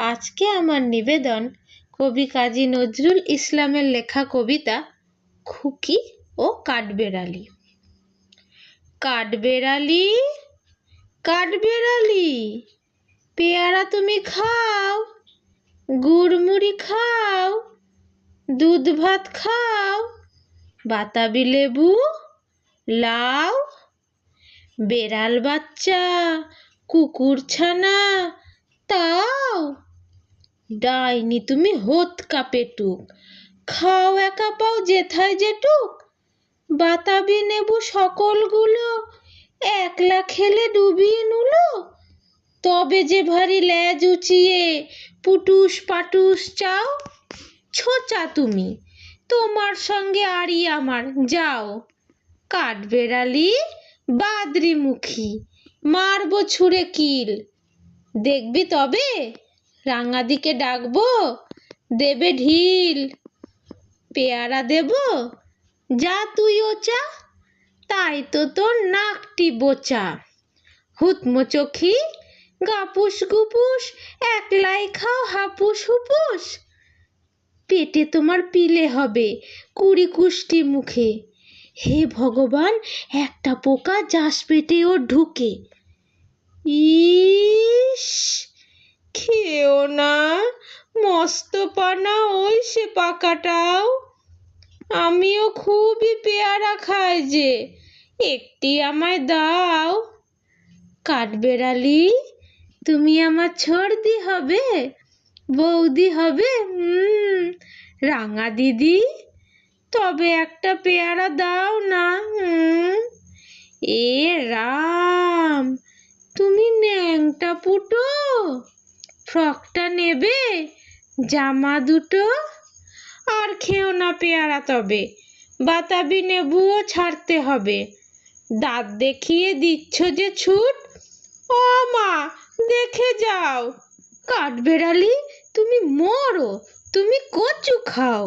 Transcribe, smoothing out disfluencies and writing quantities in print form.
আজকে আমার নিবেদন কবি কাজী নজরুল ইসলামের লেখা কবিতা খুকি ও কাঠবেড়ালি। কাঠবেড়ালি, কাঠবেড়ালি, পেয়ারা তুমি খাও, গুড়মুড়ি খাও, দুধ ভাত খাও, বাতাবি লেবু লাও, বেড়াল বাচ্চা কুকুর ছানা তাও, ডাইনি তুমি হোতকা পেটুক, খাও একা পাও যেথায় যেটুক, বাতাবি নেবু সকলগুলো একলা খেলে ডুবিয়ে নুলো, তবে যে ভারী ল্যাজ উঁচিয়ে পুটুস পাটুস চাও, ছোচা তুমি তোমার সঙ্গে আড়ি আমার যাও, কাঠবেড়ালি বাদরিমুখী মারবো ছুঁড়ে কিল, দেখবি তবে রাঙাদিকে ডাকবো দেবে ঢিল, পেয়ারা দেব যা তুইও চা, তাই তো তোর নাকটি বোচা, হুতমো চোখি গাপুস গুপুস একলাই খাও হাপুস হুপুস, পেটে তোমার পিলে হবে কুড়ি কুষ্টি মুখে, হে ভগবান একটা পোকা যাস পেটে ওর ঢুকে, ইস খেও না মস্ত পানা ওই সে পাকাটাও, আমিও খুবই পেয়ারা খাই যে একটি আমায় দাও, কাঠবেড়ালি তুমি আমার ছর্দি হবে, বৌদি হবে রাঙা দিদি, তবে একটা পেয়ারা দাও না। এ রাম তুমি ন্যাংটা পুটো, ফ্রকটা নেবে জামা দুটো, আর খেও না পেয়ারা তবে বাতাবি নেবুও ছাড়তে হবে, দাঁত দেখিয়ে দিচ্ছ যে ছুট, ও মা দেখে যাও, কাঠবেড়ালি তুমি মরো তুমি কচু খাও।